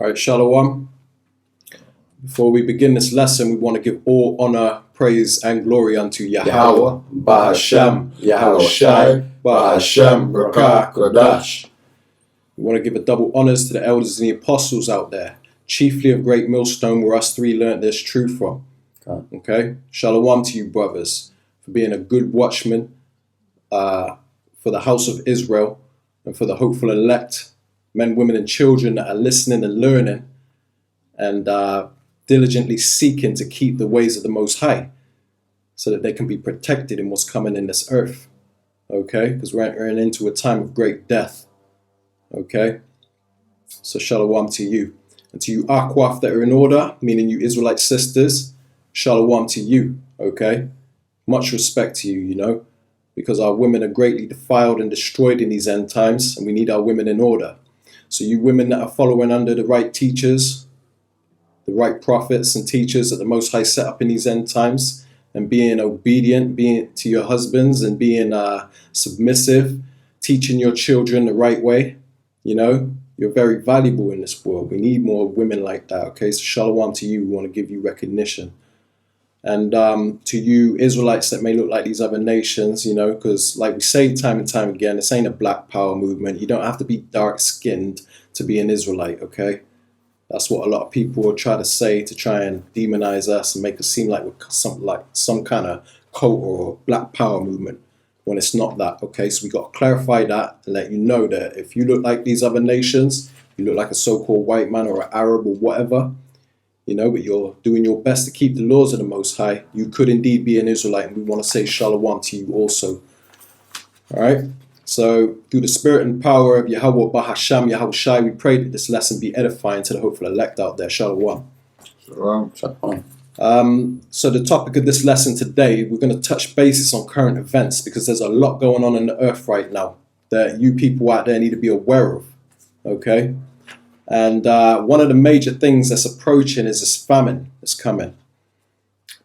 All right, Shalom. Before we begin this lesson, we want to give all honor, praise, and glory unto Yahweh, Bahashem, Yahushai, Bahashem, Barakah, Kodash. We want to give a double honors to the elders and the apostles out there, chiefly of Great Millstone, where us three learnt this truth from. Okay? Shalom to you, brothers, for being a good watchman for the house of Israel and for the hopeful elect, men, women, and children that are listening and learning and diligently seeking to keep the ways of the Most High so that they can be protected in what's coming in this earth. Okay? Because we're entering into a time of great death. Okay? So shalom to you. And to you Akwaf that are in order, meaning you Israelite sisters, shalom to you. Okay? Much respect to you, you know, because our women are greatly defiled and destroyed in these end times, and we need our women in order. So you women that are following under the right teachers, the right prophets and teachers that the Most High set up in these end times, and being obedient, being to your husbands and being submissive, teaching your children the right way, you know, you're very valuable in this world. We need more women like that, okay? So shalom to you. We want to give you recognition. And to you Israelites that may look like these other nations, you know, because like we say time and time again, this ain't a black power movement. You don't have to be dark-skinned to be an Israelite, okay? That's what a lot of people will try to say to try and demonize us and make us seem like we're some kind of cult or black power movement when it's not that, okay? So we got to clarify that and let you know that if you look like these other nations, you look like a so-called white man or an Arab or whatever, you know, but you're doing your best to keep the laws of the Most High, you could indeed be an Israelite, and we want to say shalom to you also. All right? So, through the spirit and power of Yahweh, Bahashem, Yahushai, we pray that this lesson be edifying to the hopeful elect out there. Shalom. Shalom. Shalom. So, the topic of this lesson today, we're going to touch bases on current events because there's a lot going on in the earth right now that you people out there need to be aware of. Okay? And one of the major things that's approaching is this famine that's coming.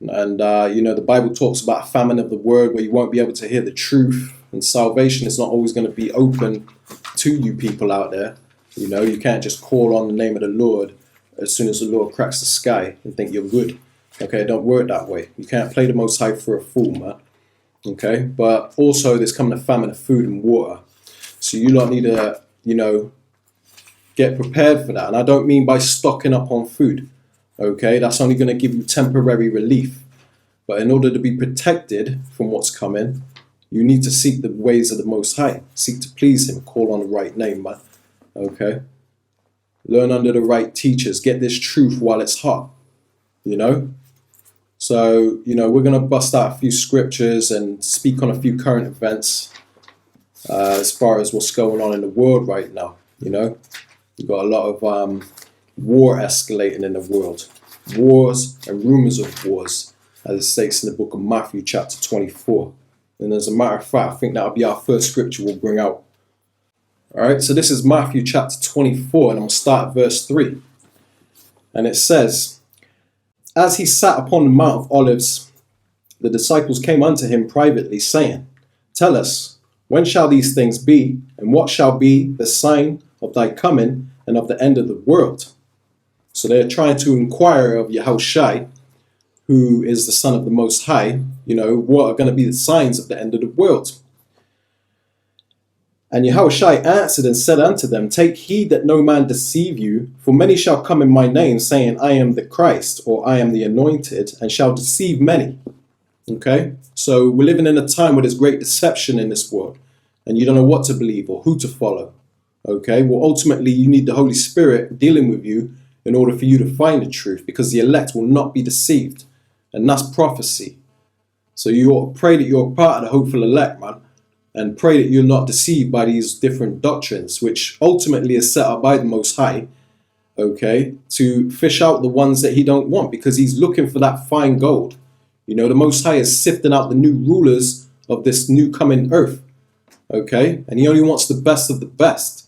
And, you know, the Bible talks about a famine of the word where you won't be able to hear the truth. And salvation is not always going to be open to you people out there. You know, you can't just call on the name of the Lord as soon as the Lord cracks the sky and think you're good. Okay, it don't work that way. You can't play the Most High for a fool, man. Okay, but also there's coming a famine of food and water. So you lot need to, you know, get prepared for that. And I don't mean by stocking up on food. Okay, that's only going to give you temporary relief. But in order to be protected from what's coming, you need to seek the ways of the Most High. Seek to please Him. Call on the right name, man. Okay? Learn under the right teachers. Get this truth while it's hot. You know? So, you know, we're going to bust out a few scriptures and speak on a few current events as far as what's going on in the world right now. You know? You've got a lot of war escalating in the world. Wars and rumors of wars, as it states in the book of Matthew chapter 24. And as a matter of fact, I think that'll be our first scripture we'll bring out. All right, so this is Matthew chapter 24, and I'm going to start at verse 3. And it says, As he sat upon the Mount of Olives, the disciples came unto him privately, saying, Tell us, when shall these things be, and what shall be the sign of thy coming and of the end of the world? So they're trying to inquire of Yahushai, who is the Son of the Most High, you know, what are going to be the signs of the end of the world. And Yahushai answered and said unto them, Take heed that no man deceive you, for many shall come in my name, saying, I am the Christ, or I am the Anointed, and shall deceive many. Okay? So we're living in a time where there's great deception in this world, and you don't know what to believe or who to follow. Okay? Well, ultimately, you need the Holy Spirit dealing with you in order for you to find the truth, because the elect will not be deceived. And that's prophecy. So you ought to pray that you're part of the hopeful elect, man. And pray that you're not deceived by these different doctrines, which ultimately is set up by the Most High, okay, to fish out the ones that he don't want, because he's looking for that fine gold. You know, the Most High is sifting out the new rulers of this new coming earth, okay? And he only wants the best of the best.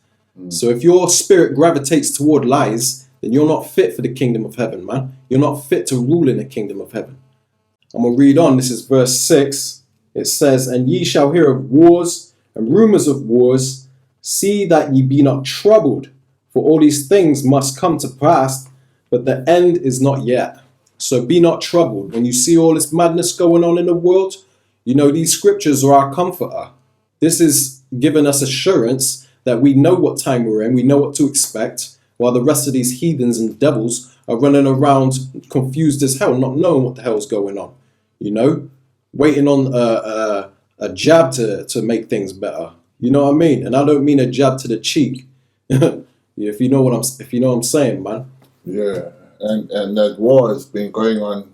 So if your spirit gravitates toward lies, then you're not fit for the kingdom of heaven, man. You're not fit to rule in the kingdom of heaven. I'm going to read on. This is verse 6. It says, And ye shall hear of wars and rumors of wars. See that ye be not troubled, For all these things must come to pass, but the end is not yet. So be not troubled. When you see all this madness going on in the world, these scriptures are our comforter. This is giving us assurance that we know what time we're in, we know what to expect, while the rest of these heathens and devils are running around confused as hell, not knowing what the hell's going on, waiting on a jab to make things better. You know what I mean? And I don't mean a jab to the cheek. If you know what I'm saying, man. Yeah, and that war has been going on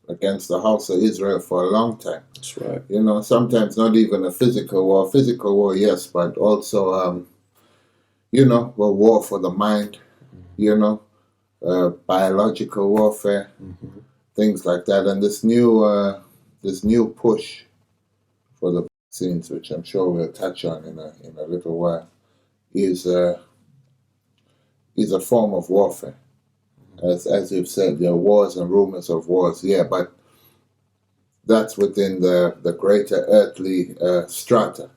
against the house of Israel for a long time. That's right. Sometimes not even a physical war. Physical war, yes, but also, a war for the mind, biological warfare, things like that. And this new push for the vaccines, which I'm sure we'll touch on in a little while, is a form of warfare. As you've said, there are wars and rumors of wars, yeah, but that's within the greater earthly strata,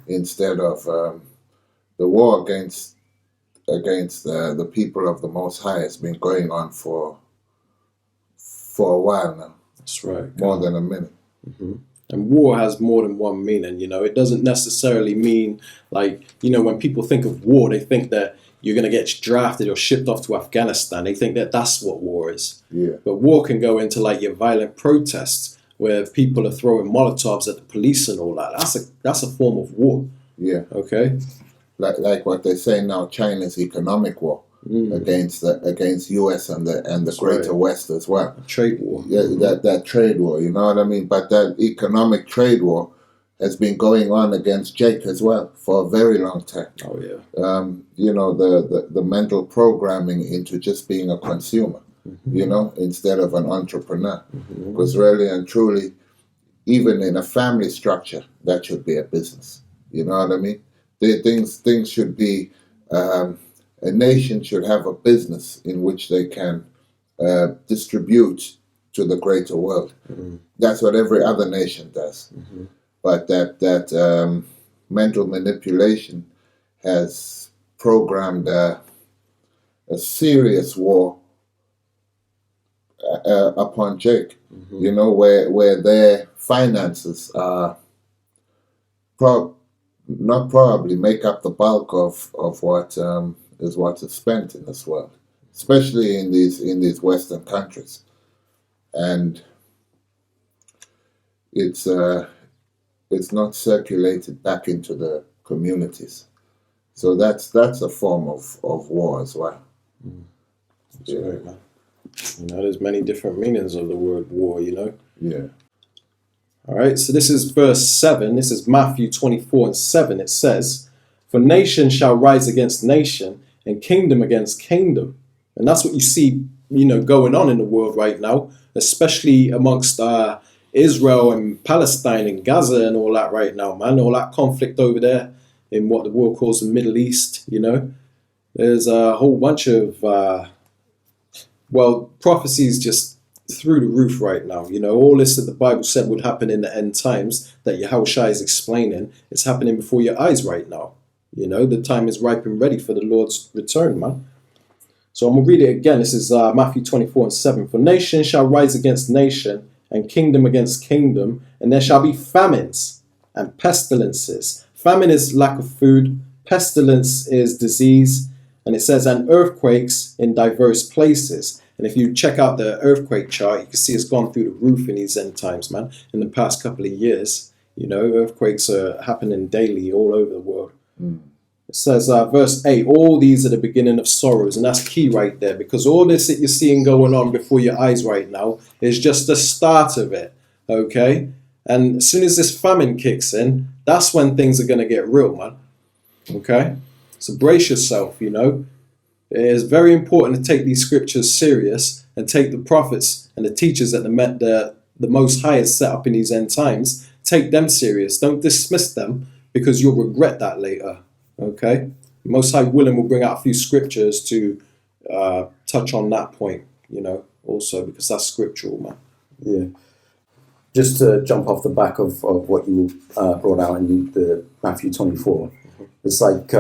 instead of the war against the people of the Most High has been going on for a while now. That's right. More than a minute. And war has more than one meaning, It doesn't necessarily mean, when people think of war, they think that you're going to get drafted or shipped off to Afghanistan. They think that that's what war is. Yeah. But war can go into your violent protests where people are throwing Molotovs at the police and all that. That's a form of war. Yeah. Okay. Like what they say now, China's economic war against US and the greater West as well. A trade war. Yeah, that trade war, you know what I mean? But that economic trade war has been going on against Jake as well for a very long time. Oh yeah. The mental programming into just being a consumer, instead of an entrepreneur. Because really and truly, even in a family structure, that should be a business. You know what I mean? Things should be, a nation should have a business in which they can distribute to the greater world. That's what every other nation does. But that mental manipulation has programmed a serious war upon Jake, where their finances are not probably make up the bulk of what is spent in this world, especially in these Western countries, and it's not circulated back into the communities. So that's a form of war as well. That's right, man. There's many different meanings of the word war, Yeah. All right, so this is verse 7. This is Matthew 24:7. It says, "For nation shall rise against nation, and kingdom against kingdom." And that's what you see, going on in the world right now, especially amongst Israel and Palestine and Gaza and all that right now, man. All that conflict over there in what the world calls the Middle East, There's a whole bunch of, prophecies just through the roof right now. All this that the Bible said would happen in the end times that Yahushua is explaining, it's happening before your eyes right now. The time is ripe and ready for the Lord's return, man. So I'm going to read it again. This is Matthew 24:7. "For nation shall rise against nation, and kingdom against kingdom, and there shall be famines and pestilences." Famine is lack of food, pestilence is disease, and it says, "and earthquakes in diverse places." And if you check out the earthquake chart, you can see it's gone through the roof in these end times, man. In the past couple of years, earthquakes are happening daily all over the world. It says, verse 8, "All these are the beginning of sorrows." And that's key right there, because all this that you're seeing going on before your eyes right now is just the start of it, okay? And as soon as this famine kicks in, that's when things are going to get real, man, okay? So brace yourself, It is very important to take these scriptures serious and take the prophets and the teachers that the Most High has set up in these end times, take them serious. Don't dismiss them, because you'll regret that later. Okay? Most High willing will bring out a few scriptures to touch on that point, also, because that's scriptural, man. Yeah. Just to jump off the back of what you brought out in the Matthew 24, it's like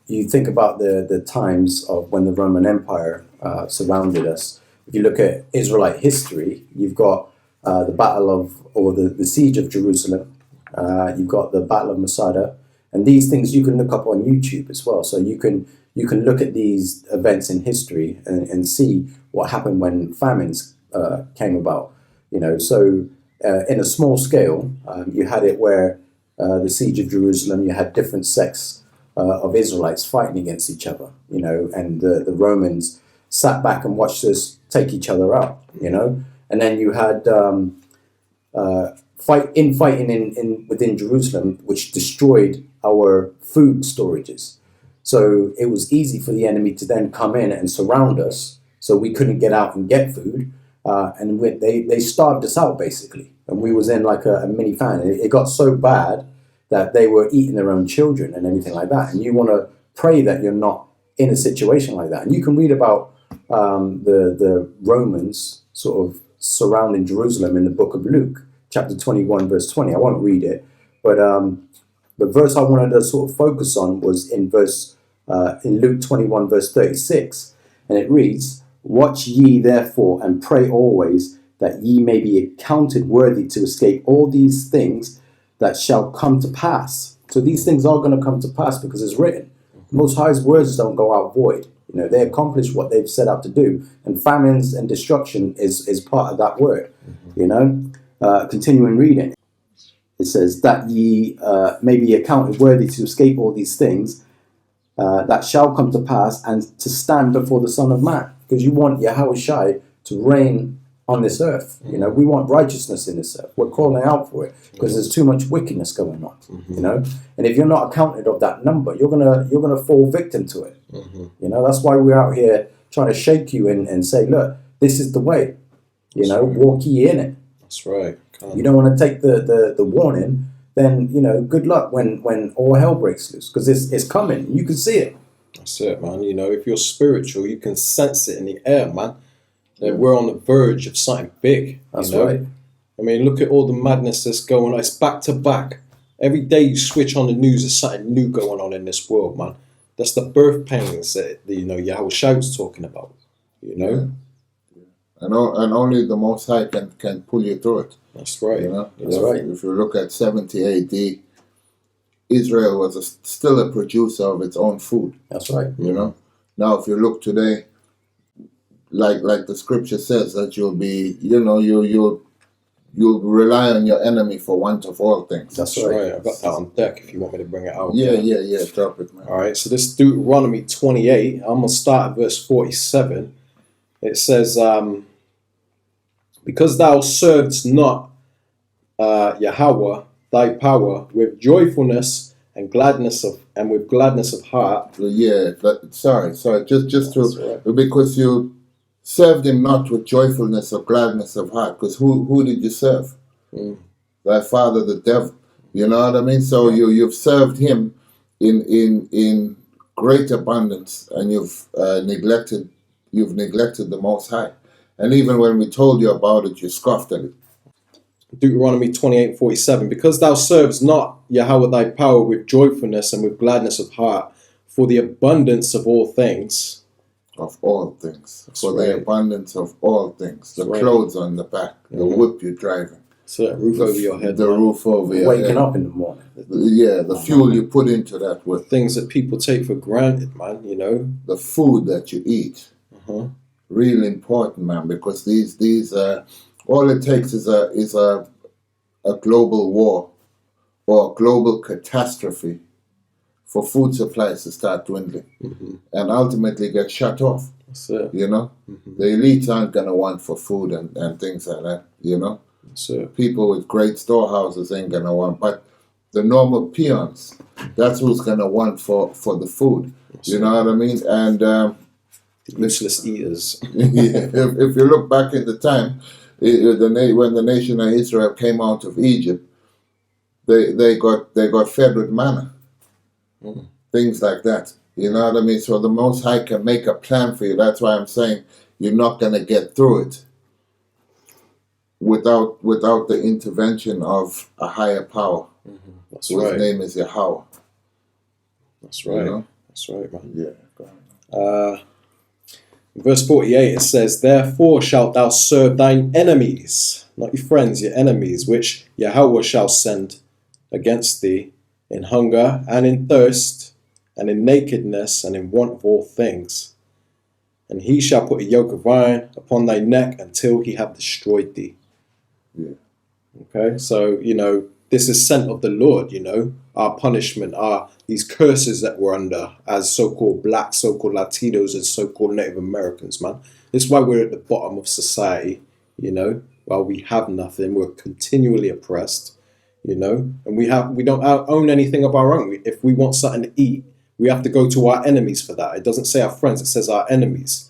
you think about the times of when the Roman Empire surrounded us. If you look at Israelite history, you've got the Battle of, or the Siege of Jerusalem. You've got the Battle of Masada, and these things you can look up on YouTube as well. So you can look at these events in history and see what happened when famines came about. So in a small scale, you had it where the Siege of Jerusalem, you had different sects of Israelites fighting against each other, and the Romans sat back and watched us take each other out, and then you had fighting within Jerusalem, which destroyed our food storages. So it was easy for the enemy to then come in and surround us, so we couldn't get out and get food, and they starved us out basically, and we was in like a mini famine. It got so bad that they were eating their own children and everything like that. And you want to pray that you're not in a situation like that. And you can read about the Romans sort of surrounding Jerusalem in the book of Luke, chapter 21, verse 20. I won't read it, but the verse I wanted to sort of focus on was in Luke 21, verse 36. And it reads, "Watch ye therefore and pray always, that ye may be accounted worthy to escape all these things that shall come to pass." So these things are going to come to pass because it's written. Most High's words don't go out void. They accomplish what they've set out to do. And famines and destruction is part of that word. Continuing reading. It says, "That ye may be accounted worthy to escape all these things that shall come to pass, and to stand before the Son of Man." Because you want Yahweh Shai to reign on this earth. We want righteousness in this earth. We're calling out for it because there's too much wickedness going on. And if you're not accounted of that number, you're gonna fall victim to it. That's why we're out here trying to shake you and say, look, this is the way. Walk ye in it. That's right. You don't want to take the warning, then good luck when all hell breaks loose, because it's coming. You can see it. That's it, man. If you're spiritual, you can sense it in the air, man. That we're on the verge of something big. That's right. I mean, look at all the madness that's going on. It's back to back. Every day you switch on the news, there's something new going on in this world, man. That's the birth pains that Yahweh Shai was talking about. Yeah. And only the Most High can pull you through it. That's right. That's right. If you look at 70 AD, Israel was still a producer of its own food. That's right. Now, if you look today, like the scripture says, that you'll be, you'll rely on your enemy for want of all things. That's right. I've got that on deck if you want me to bring it out. Yeah. Drop it, man. All right. So this Deuteronomy 28. I'm gonna start at verse 47. It says, "Because thou servedst not Yahweh thy power with joyfulness and gladness of heart." Yeah. Sorry. Just to right. Because you served him not with joyfulness or gladness of heart. Because who did you serve? Thy father, the devil. You know what I mean? So you've served him in great abundance, and you've neglected the Most High. And even when we told you about it, you scoffed at it. Deuteronomy 28:47. "Because thou servest not Yahweh thy power with joyfulness and with gladness of heart, for the abundance of all things." Of all things. That's for right. the abundance of all things. The That's right. clothes on the back, the whip you're driving. So that roof over your head. The man. roof over your Waking head. up in the morning. Yeah, the fuel you put into that whip. Things that people take for granted, man. The food that you eat. Really important, man, because these all it takes is a global war or a global catastrophe for food supplies to start dwindling and ultimately get shut off. That's it. The elites aren't gonna want for food and things like that. That's it. People with great storehouses ain't gonna want, but the normal peons, that's who's gonna want for the food. You know what I mean? And Useless eaters. if you look back at the time, when the nation of Israel came out of Egypt, they got fed with manna, things like that. You know what I mean? So the Most High can make a plan for you. That's why I'm saying you're not gonna get through it without the intervention of a higher power. That's Whose right. name is Yahweh. That's right. That's right, man. Yeah. Go on. Verse 48, it says, "Therefore shalt thou serve thine enemies," not your friends, your enemies, "which Yahweh shall send against thee in hunger and in thirst and in nakedness and in want of all things. And he shall put a yoke of iron upon thy neck until he have destroyed thee." Yeah. Okay, so, this is sent of the Lord, our punishment, these curses that we're under as so-called blacks, so-called Latinos, and so-called Native Americans, man. This is why we're at the bottom of society, while we have nothing, we're continually oppressed, and we don't own anything of our own. If we want something to eat, we have to go to our enemies for that. It doesn't say our friends, it says our enemies.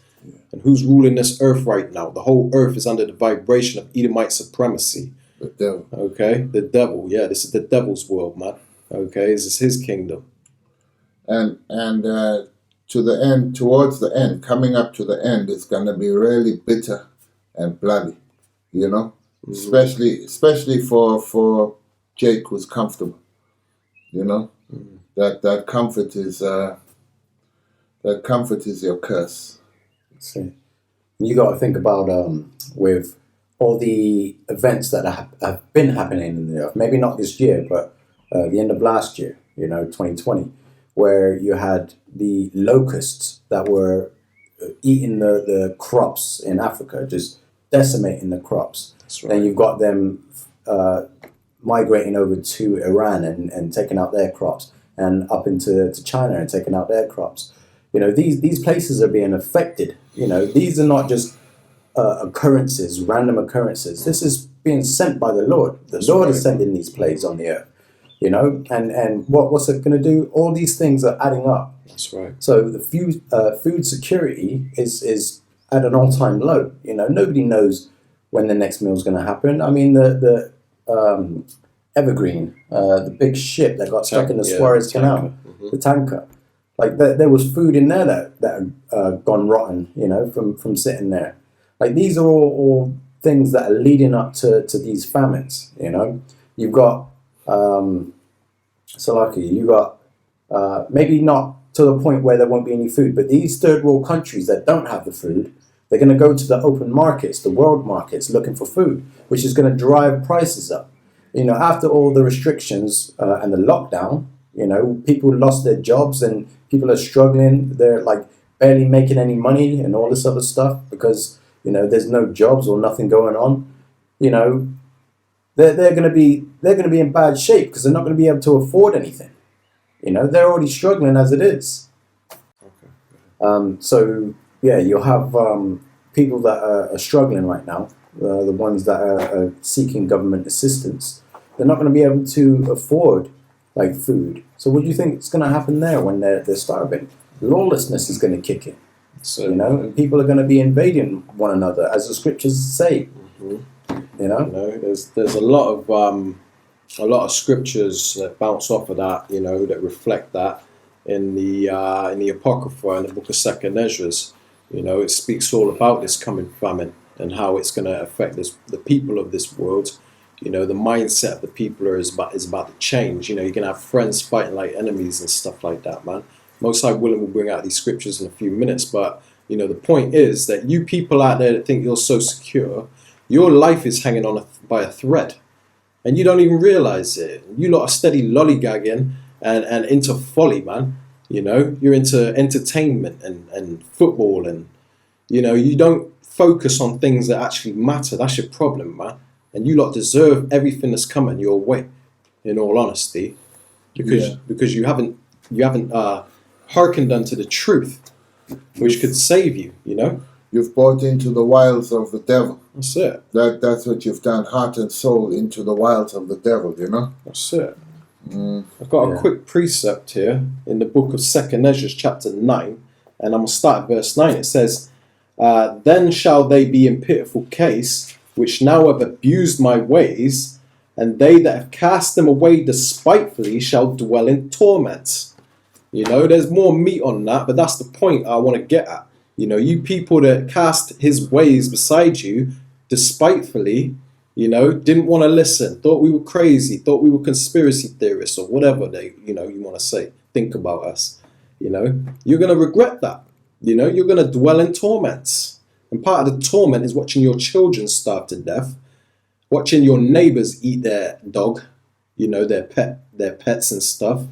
And who's ruling this earth right now? The whole earth is under the vibration of Edomite supremacy. The devil. Okay, the devil. Yeah, this is the devil's world, man. Okay, this is his kingdom. And to the end, towards the end, coming up to the end, it's gonna be really bitter and bloody, especially for Jake, who's comfortable, that comfort is your curse. So you got to think about with all the events that have been happening in the earth. Maybe not this year, but the end of last year, 2020, where you had the locusts that were eating the crops in Africa, just decimating the crops. That's right. Then you've got them migrating over to Iran and taking out their crops, and up into China and taking out their crops. These places are being affected. These are not just occurrences, random occurrences. This is being sent by the Lord. The Lord is sending these plagues on the earth. And what's it going to do? All these things are adding up. That's right. So the food security is at an all-time low. Nobody knows when the next meal is going to happen. I mean, the Evergreen, the big ship that got stuck in the Suez Canal, the tanker. Like there was food in there that gone rotten, from sitting there. Like these are all things that are leading up to these famines. You've got Salaki, you got maybe not to the point where there won't be any food, but these third world countries that don't have the food, they're going to go to the open markets, the world markets, looking for food, which is going to drive prices up. After all the restrictions and the lockdown, people lost their jobs and people are struggling. They're like barely making any money and all this other stuff because, there's no jobs or nothing going on. They're going to be in bad shape because they're not going to be able to afford anything. They're already struggling as it is. So yeah, you'll have people that are struggling right now, the ones that are seeking government assistance. They're not going to be able to afford food. So what do you think is going to happen there when they're starving? Lawlessness is going to kick in. So, and people are going to be invading one another, as the scriptures say. There's a lot of scriptures that bounce off of that, that reflect that in the Apocrypha and the Book of Second Esdras. It speaks all about this coming famine and how it's going to affect the people of this world. The mindset of the people is about to change. You're going to have friends fighting like enemies and stuff like that, man. Most High Willing will bring out these scriptures in a few minutes, but the point is that you people out there that think you're so secure, your life is hanging on by a thread, and you don't even realize it. You lot are steady lollygagging and into folly, man. You're into entertainment and football, and you don't focus on things that actually matter. That's your problem, man. And you lot deserve everything that's coming your way, in all honesty, because you haven't hearkened unto the truth, which could save you. You've bought into the wiles of the devil. That's it. That's what you've done, heart and soul, into the wiles of the devil. That's it. I've got a quick precept here in the book of 2nd Esdras, chapter 9, and I'm going to start at verse 9. It says, "Then shall they be in pitiful case, which now have abused my ways, and they that have cast them away despitefully shall dwell in torment." There's more meat on that, but that's the point I want to get at. You people that cast his ways beside you despitefully, didn't want to listen, thought we were crazy, thought we were conspiracy theorists or whatever you want to say, think about us. you know, you're going to regret that. You know, you're going to dwell in torments. And part of the torment is watching your children starve to death, watching your neighbors eat their dog, you know, their pets and stuff.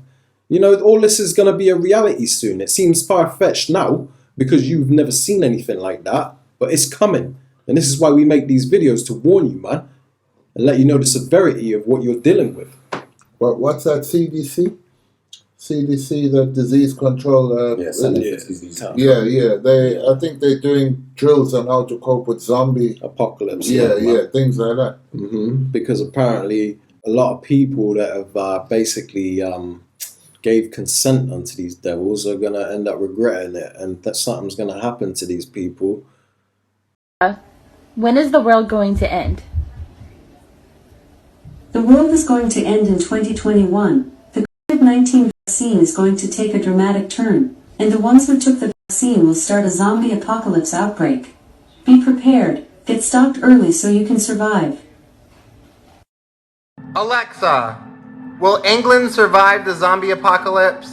You know, all this is going to be a reality soon. It seems far-fetched now because you've never seen anything like that, but it's coming. And this is why we make these videos, to warn you, man, and let you know the severity of what you're dealing with. But what's that CDC? CDC, the disease control. I think they're doing drills on how to cope with zombie apocalypse. Things like that. Because apparently a lot of people that have basically gave consent unto these devils are gonna end up regretting it, and that something's gonna happen to these people. When is the world going to end? The world is going to end in 2021. The COVID-19 vaccine is going to take a dramatic turn, and the ones who took the vaccine will start a zombie apocalypse outbreak. Be prepared, get stocked early so you can survive. Alexa, will England survive the zombie apocalypse?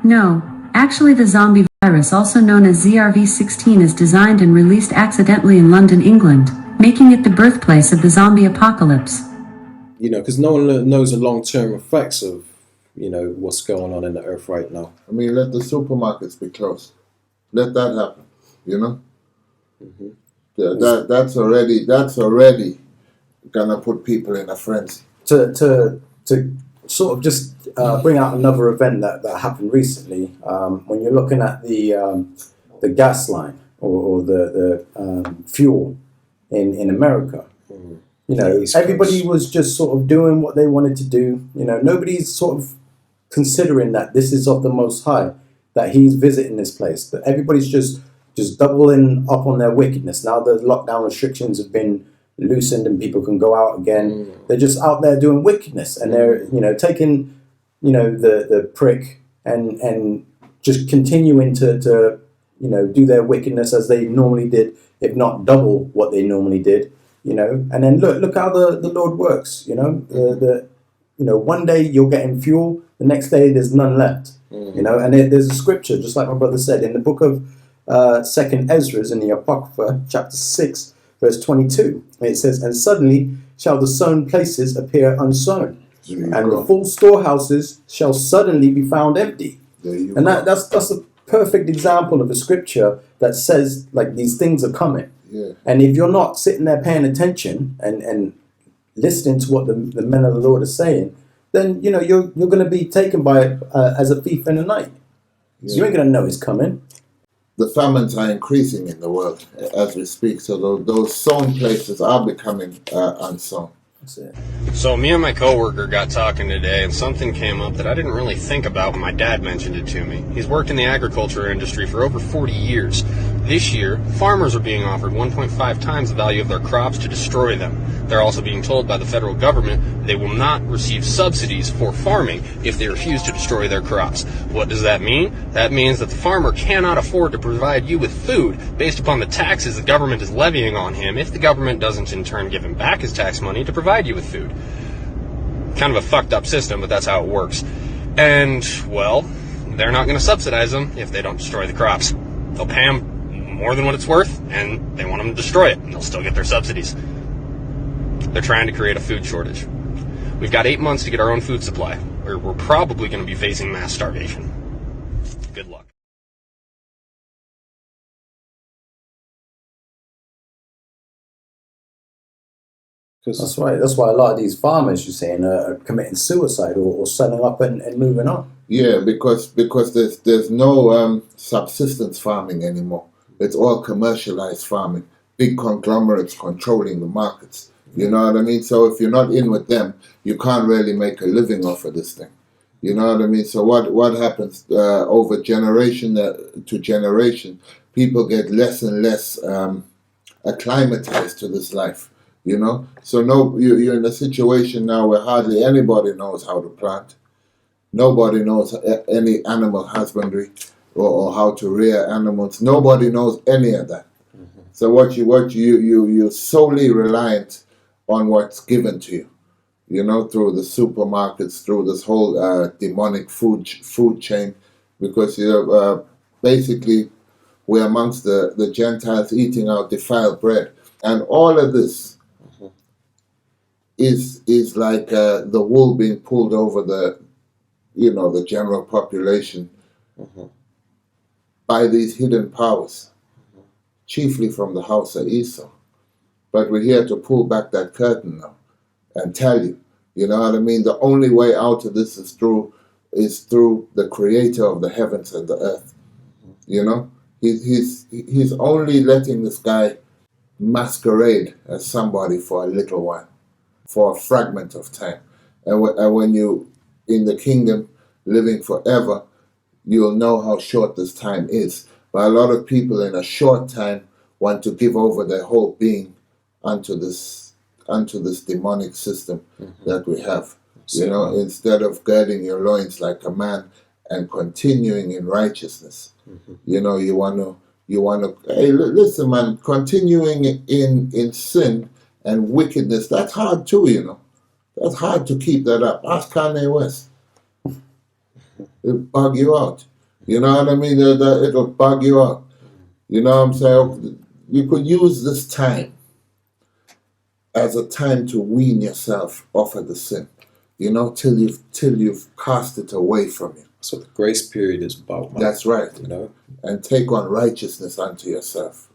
No, actually the zombie virus, also known as ZRV16, is designed and released accidentally in London, England, making it the birthplace of the zombie apocalypse. You know, because no one knows the long-term effects of, you know, what's going on in the earth right now. I mean, let the supermarkets be closed. Let that happen, you know? That's already gonna put people in a frenzy. To sort of just bring out another event that happened recently, when you're looking at the gas line or the fuel in America, you know, everybody was just sort of doing what they wanted to do. You know, nobody's sort of considering that this is of the Most High, that He's visiting this place. That everybody's just doubling up on their wickedness. Now the lockdown restrictions have been loosened and people can go out again. They're just out there doing wickedness, and they're, you know, taking, you know, the prick and just continuing to you know, do their wickedness as they normally did, if not double what they normally did, you know. And then look how the Lord works, you know. You know, one day you're getting fuel, the next day there's none left, you know. And there's a scripture, just like my brother said, in the book of 2nd Ezra, in the Apocrypha, chapter 6, verse 22. It says, "And suddenly shall the sown places appear unsown, and the full storehouses shall suddenly be found empty." And that's a perfect example of a scripture that says, like, these things are coming. Yeah. And if you're not sitting there paying attention and listening to what the men of the Lord are saying, then, you know, you're going to be taken by it as a thief in the night. So you ain't going to know it's coming. The famines are increasing in the world as we speak, so those sown places are becoming unsown. That's it. So me and my coworker got talking today, and something came up that I didn't really think about when my dad mentioned it to me. He's worked in the agriculture industry for over 40 years. This year, farmers are being offered 1.5 times the value of their crops to destroy them. They're also being told by the federal government they will not receive subsidies for farming if they refuse to destroy their crops. What does that mean? That means that the farmer cannot afford to provide you with food based upon the taxes the government is levying on him if the government doesn't in turn give him back his tax money to provide you with food. Kind of a fucked up system, but that's how it works. And, well, they're not going to subsidize them if they don't destroy the crops. They'll pay them more than what it's worth, and they want them to destroy it, and they'll still get their subsidies. They're trying to create a food shortage. We've got 8 months to get our own food supply, or we're probably going to be facing mass starvation. Good luck. That's right. That's why a lot of these farmers, you're saying, are committing suicide or selling up and moving on. Yeah, because there's no subsistence farming anymore. It's all commercialized farming. Big conglomerates controlling the markets. You know what I mean? So if you're not in with them, you can't really make a living off of this thing. You know what I mean? So what happens over generation to generation? People get less and less acclimatized to this life. You know, so you're in a situation now where hardly anybody knows how to plant. Nobody knows any animal husbandry or how to rear animals. Nobody knows any of that. Mm-hmm. So you're solely reliant on what's given to you. you know, through the supermarkets, through this whole demonic food chain, because basically we're amongst the Gentiles eating our defiled bread, and all of this is like the wool being pulled over the general population by these hidden powers, chiefly from the house of Esau. But we're here to pull back that curtain now and tell you, you know what I mean? The only way out of this is through the creator of the heavens and the earth. You know? He's only letting this guy masquerade as somebody for a little while, for a fragment of time. And when you in the kingdom living forever, you'll know how short this time is. But a lot of people in a short time want to give over their whole being unto this demonic system that we have. You know, instead of girding your loins like a man and continuing in righteousness, you know, you want to. Hey, listen, man, continuing in sin and wickedness, that's hard too. You know, that's hard to keep that up. Ask Kanye West. It'll bug you out. You know what I mean? It'll bug you out. You know what I'm saying? You could use this time as a time to wean yourself off of the sin, you know, till you've cast it away from you. That's what the grace period is about, man. That's right. You know, and take on righteousness unto yourself.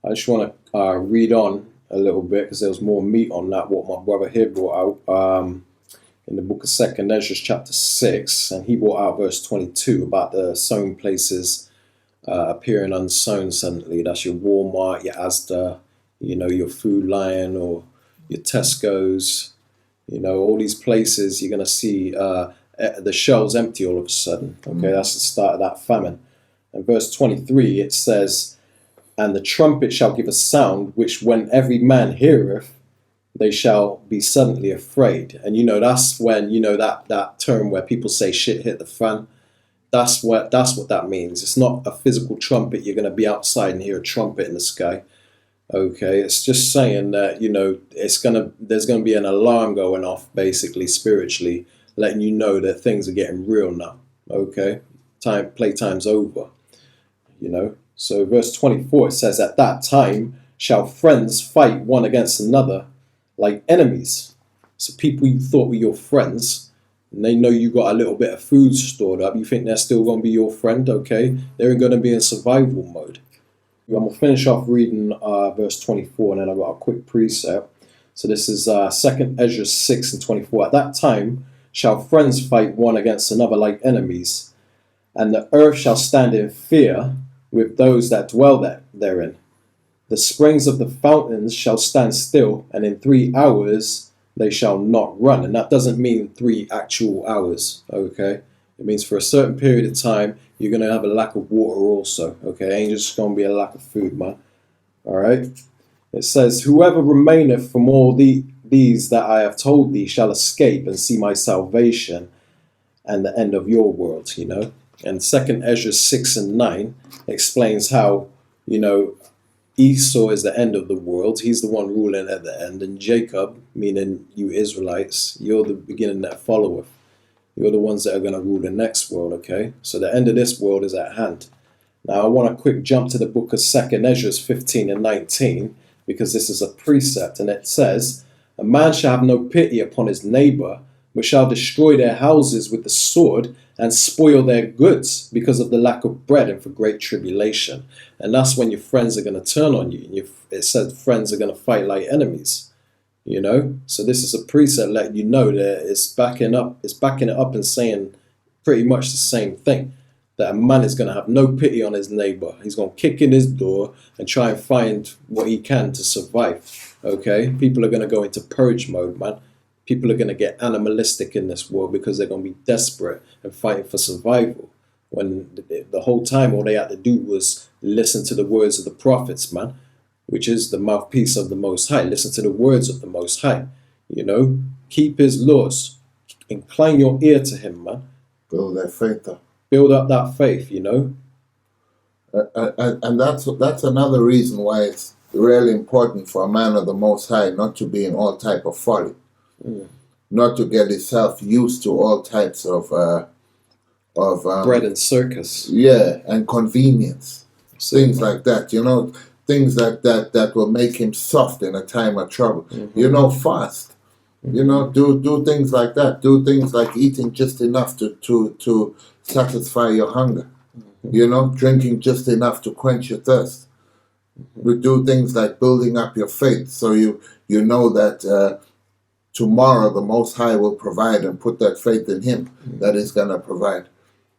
I just want to read on a little bit because there was more meat on that what my brother here brought out in the book of 2nd Ezra chapter 6, and he brought out verse 22 about the sown places appearing unsown suddenly. That's your Walmart, your Asda, you know, your Food Lion or your Tesco's, you know, all these places you're going to see the shelves empty all of a sudden. Okay, that's the start of that famine. And verse 23, it says, and the trumpet shall give a sound, which when every man heareth, they shall be suddenly afraid. And, you know, that's when, you know, that term where people say shit hit the fan. That's what that means. It's not a physical trumpet. You're going to be outside and hear a trumpet in the sky. Okay, it's just saying that, you know, there's gonna be an alarm going off, basically spiritually, letting you know that things are getting real now. Okay, playtime's over. You know, so verse 24 it says, at that time shall friends fight one against another like enemies. So people you thought were your friends, and they know you got a little bit of food stored up. You think they're still gonna be your friend? Okay, they're gonna be in survival mode. I'm going to finish off reading verse 24, and then I've got a quick precept. So this is 2nd Ezra 6 and 24. At that time shall friends fight one against another like enemies, and the earth shall stand in fear with those that dwell therein. The springs of the fountains shall stand still, and in 3 hours they shall not run. And that doesn't mean 3 actual hours, okay? It means for a certain period of time, you're going to have a lack of water also, okay? Ain't just going to be a lack of food, man. All right? It says, whoever remaineth from all these that I have told thee shall escape and see my salvation and the end of your world, you know? And 2nd Ezra 6 and 9 explains how, you know, Esau is the end of the world. He's the one ruling at the end. And Jacob, meaning you Israelites, you're the beginning that followeth. You're the ones that are going to rule the next world, okay? So the end of this world is at hand. Now I want to quick jump to the book of 2nd Ezra 15 and 19, because this is a precept, and it says, a man shall have no pity upon his neighbor, but shall destroy their houses with the sword and spoil their goods because of the lack of bread and for great tribulation. And that's when your friends are going to turn on you. And it says friends are going to fight like enemies. You know, so this is a precept letting you know that it's backing it up and saying pretty much the same thing. That a man is going to have no pity on his neighbor. He's going to kick in his door and try and find what he can to survive. Okay, people are going to go into purge mode, man. People are going to get animalistic in this world because they're going to be desperate and fighting for survival. When the whole time all they had to do was listen to the words of the prophets, man, which is the mouthpiece of the Most High. Listen to the words of the Most High. You know, keep his laws. Incline your ear to him, man. Build that faith up. Build up that faith, you know. And that's another reason why it's really important for a man of the Most High not to be in all type of folly. not to get himself used to all types of Bread and circus. yeah, and convenience, things like that. You know, things that will make him soft in a time of trouble. You know, fast. You know, do things like that. Do things like eating just enough to satisfy your hunger. You know, drinking just enough to quench your thirst. We do things like building up your faith, so you know that tomorrow the Most High will provide, and put that faith in Him that He's gonna provide.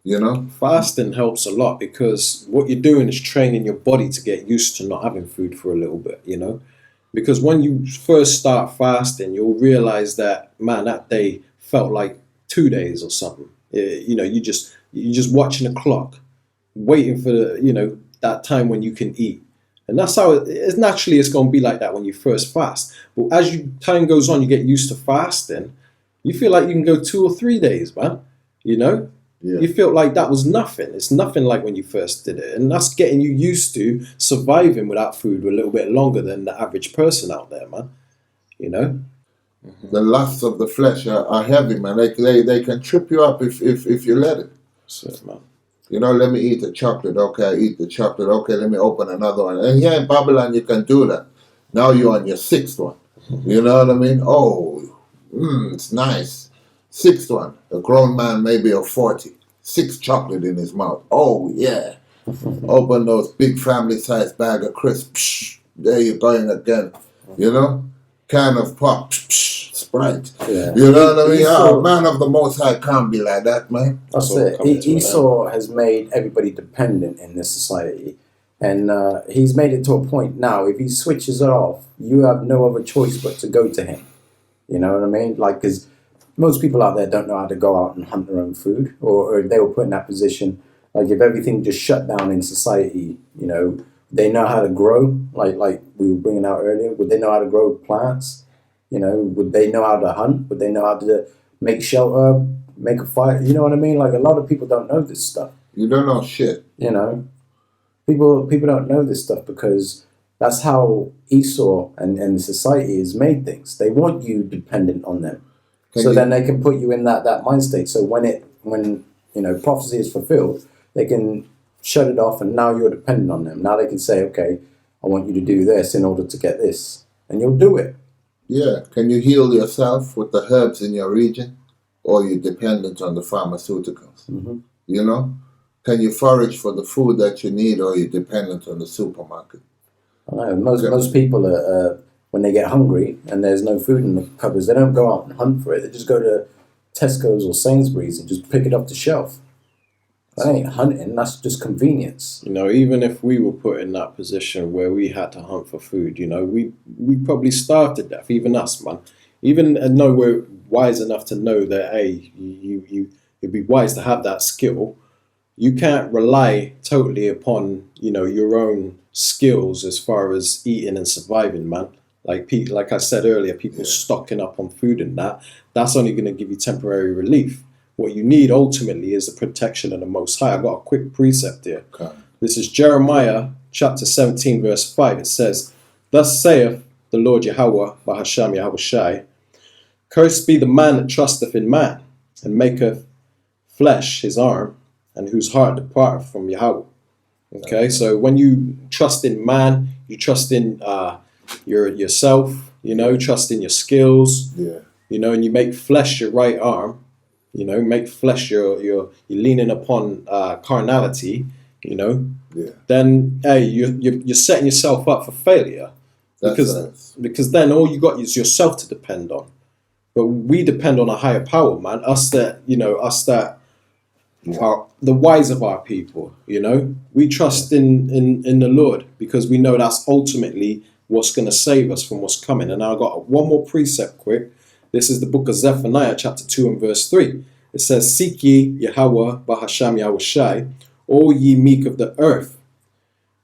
You know, Fasting helps a lot because what you're doing is training your body to get used to not having food for a little bit, you know? Because when you first start fasting, you'll realize that, man, that day felt like 2 days or something. You know, you're just watching the clock, waiting for that time when you can eat. And that's how it's naturally it's going to be like that when you first fast. But as time goes on, you get used to fasting. You feel like you can go 2 or 3 days, man. You know, you feel like that was nothing. It's nothing like when you first did it, and that's getting you used to surviving without food a little bit longer than the average person out there, man. You know, the lusts of the flesh are heavy, man. They can trip you up if you let it. so, man. You know, let me eat the chocolate. Okay, I eat the chocolate. Okay, let me open another one. And here in Babylon, you can do that. Now you're on your 6th one. You know what I mean? Oh, it's nice. 6th one. A grown man, maybe of 40. 6 chocolate in his mouth. Oh, yeah. Open those big family-sized bag of crisps. Psh, there you're going again. You know? Can of pop. Psh, Sprite. Yeah. You know what I mean? Oh, man of the Most High can't be like that, man. That's it. Esau has made everybody dependent in this society. And he's made it to a point now, if he switches it off, you have no other choice but to go to him. You know what I mean? Like, because most people out there don't know how to go out and hunt their own food, or if they were put in that position, like if everything just shut down in society, you know, they know how to grow, like we were bringing out earlier. Would they know how to grow plants? You know, would they know how to hunt? Would they know how to make shelter, make a fire? You know what I mean? Like, a lot of people don't know this stuff. You don't know shit. You know, people don't know this stuff because that's how Esau and society has made things. They want you dependent on them, then they can put you in that mind state. So when prophecy is fulfilled, they can shut it off, and now you're dependent on them. Now they can say, okay, I want you to do this in order to get this, and you'll do it. Yeah. Can you heal yourself with the herbs in your region, or you're dependent on the pharmaceuticals? You know? Can you forage for the food that you need, or you're dependent on the supermarket? I know. Most people are, when they get hungry and there's no food in the cupboards, they don't go out and hunt for it. They just go to Tesco's or Sainsbury's and just pick it off the shelf. That ain't hunting, that's just convenience. You know, even if we were put in that position where we had to hunt for food, you know, we probably starved to death, even us, man. Even though we're wise enough to know that, hey, it'd be wise to have that skill, you can't rely totally upon, your own skills as far as eating and surviving, man. Like I said earlier, people stocking up on food and that's only going to give you temporary relief. What you need ultimately is the protection of the Most High. I got a quick precept here. Okay. This is Jeremiah chapter 17, verse 5. It says, "Thus saith the Lord Yahweh, Bahasham Yahweh Shai, cursed be the man that trusteth in man, and maketh flesh his arm, and whose heart departeth from Yahweh." Okay, so when you trust in man, you trust in yourself, trust in your skills, and you make flesh your right arm. Make flesh you're leaning upon carnality, then hey, you're setting yourself up for failure, because then all you got is yourself to depend on. But we depend on a higher power, man. Us that are the wise of our people. We trust in the Lord because we know that's ultimately what's going to save us from what's coming. And I got one more precept quick. This is the book of Zephaniah, chapter 2 and verse 3. It says, "Seek ye Yahweh, Bahasham Yahweh Shai, all ye meek of the earth,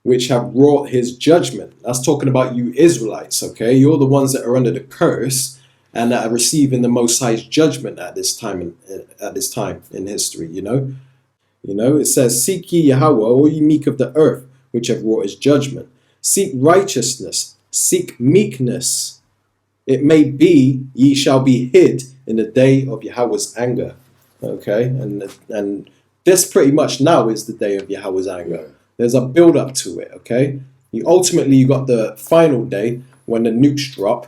which have wrought his judgment." That's talking about you Israelites, okay? You're the ones that are under the curse and that are receiving the Most High's judgment at this time in history, It says, "Seek ye Yahweh, all ye meek of the earth, which have wrought his judgment. Seek righteousness, seek meekness, It may be ye shall be hid in the day of Yahweh's anger. Okay, and this pretty much now is the day of Yahweh's anger. There's a build up to it. Okay, you got the final day when the nukes drop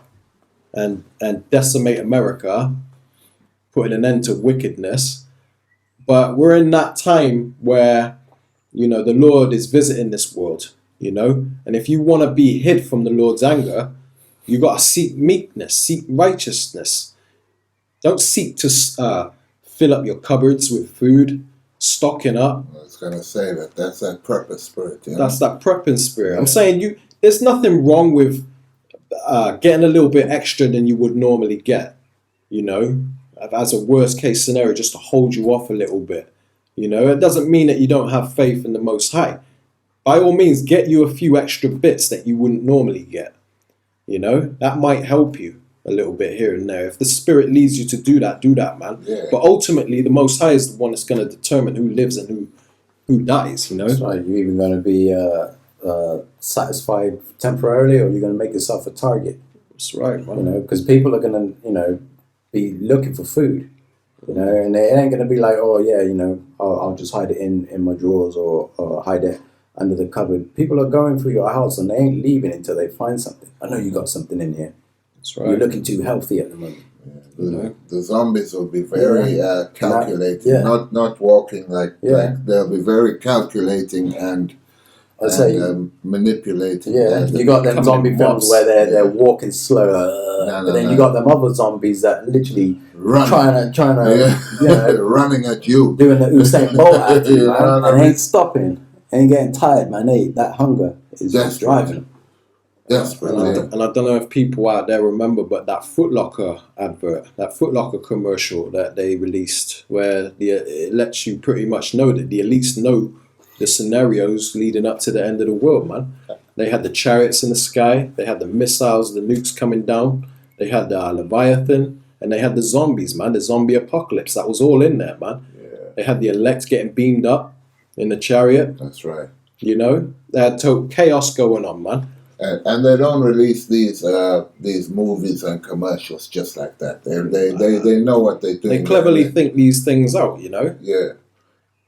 and decimate America, putting an end to wickedness. But we're in that time where, you know, the Lord is visiting this world, you know, and if you want to be hid from the Lord's anger, you got to seek meekness, seek righteousness. Don't seek to fill up your cupboards with food, stocking up. I was going to say that's that purpose spirit. You know? That's that prepping spirit. I'm saying there's nothing wrong with getting a little bit extra than you would normally get, you know, as a worst case scenario, just to hold you off a little bit. You know, it doesn't mean that you don't have faith in the Most High. By all means, get you a few extra bits that you wouldn't normally get. You know, that might help you a little bit here and there. If the Spirit leads you to do that, man. Yeah. But ultimately, the Most High is the one that's going to determine who lives and who dies, you know. That's right. You're even going to be satisfied temporarily, or you're going to make yourself a target. That's right, man. You know, because people are going to, you know, be looking for food. You know, and it ain't going to be like, oh yeah, you know, I'll just hide it in my drawers or hide it under the cupboard. People are going through your house and they ain't leaving until they find something. I know you got something in here. That's right. You're looking too healthy at the moment. The zombies will be very calculating, Yeah. not walking like they'll be very calculating and manipulating. Yeah, you got them zombie films where they're walking slow, but then you got them other zombies that literally trying to you know, running at you, doing the Usain Bolt at you, man, and I mean? ain't stopping, ain't getting tired, man. That hunger is just driving them. Desperately. And I don't know if people out there remember, but that Foot Locker advert, that Foot Locker commercial that they released, where it lets you pretty much know that the elites know the scenarios leading up to the end of the world, man. They had the chariots in the sky, they had the missiles, the nukes coming down, they had the Leviathan, and they had the zombies, man, the zombie apocalypse. That was all in there, man. Yeah. They had the elect getting beamed up in the chariot. That's right. You know, they had total chaos going on, man. And they don't release these movies and commercials just like that. They know what they're doing. They cleverly think these things out, you know. Yeah,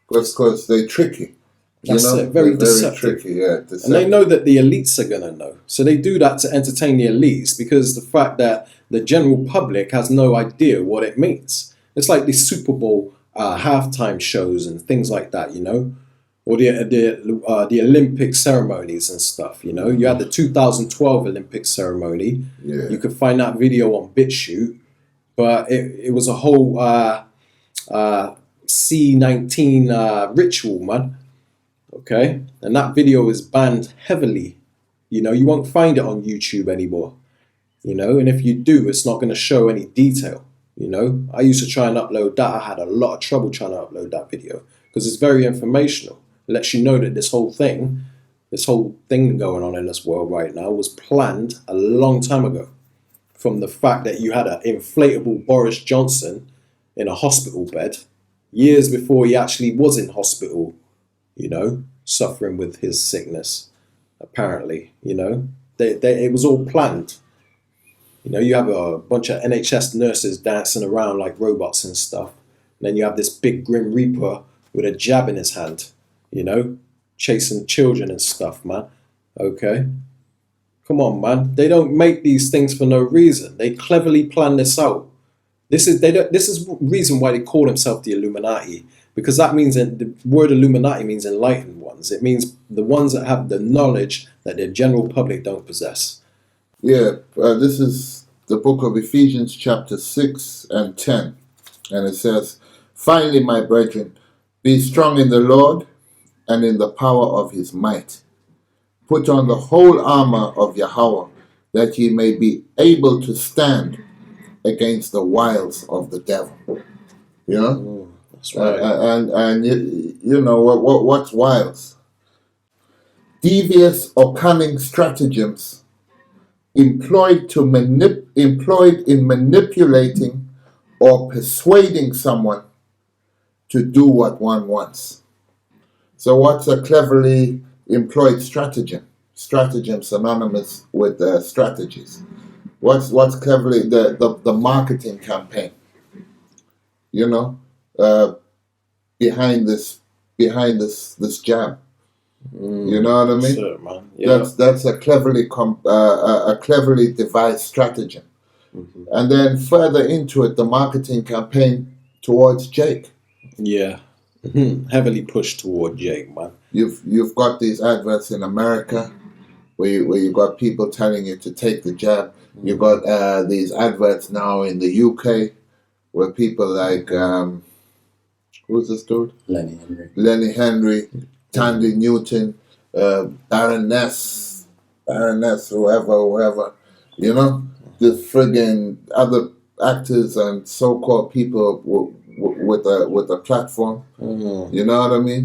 because they're tricky. That's it. Very deceptive. Tricky, yeah. Deceptive. And they know that the elites are going to know. So they do that to entertain the elites, because the fact that the general public has no idea what it means. It's like the Super Bowl halftime shows and things like that, you know, or the Olympic ceremonies and stuff, you know. You had the 2012 Olympic ceremony. Yeah. You could find that video on BitChute, but it was a whole C-19 ritual, man. Okay, and that video is banned heavily. You know, you won't find it on YouTube anymore. You know, and if you do, it's not going to show any detail. You know, I used to try and upload that. I had a lot of trouble trying to upload that video because it's very informational. It lets you know that this whole thing going on in this world right now was planned a long time ago. From the fact that you had an inflatable Boris Johnson in a hospital bed years before he actually was in hospital, you know, suffering with his sickness, apparently, you know. It was all planned. You know, you have a bunch of NHS nurses dancing around like robots and stuff. And then you have this big Grim Reaper with a jab in his hand, you know, chasing children and stuff, man. Okay? Come on, man. They don't make these things for no reason. They cleverly plan this out. This is the reason why they call themselves the Illuminati. Because that means that the word Illuminati means enlightened ones. It means the ones that have the knowledge that the general public don't possess. Yeah, this is the book of Ephesians chapter 6 and 10. And it says, "Finally, my brethren, be strong in the Lord and in the power of his might. Put on the whole armor of Yahweh, that ye may be able to stand against the wiles of the devil." You know? That's right. And you know what's wiles? Devious or cunning stratagems employed in manipulating or persuading someone to do what one wants. So what's a cleverly employed stratagem? Stratagem synonymous with strategies. what's cleverly the marketing campaign, you know, behind this jab. You know what I mean? Sure, man. Yeah. That's a cleverly a cleverly devised stratagem. And then further into it, the marketing campaign towards Jake. Yeah. Heavily pushed toward Jake, man. You've got these adverts in America where you got people telling you to take the jab. You've got these adverts now in the UK where people like who's this dude? Lenny Henry, Tandy Newton, Baroness, whoever, you know, the friggin' other actors and so-called people with a platform. You know what I mean?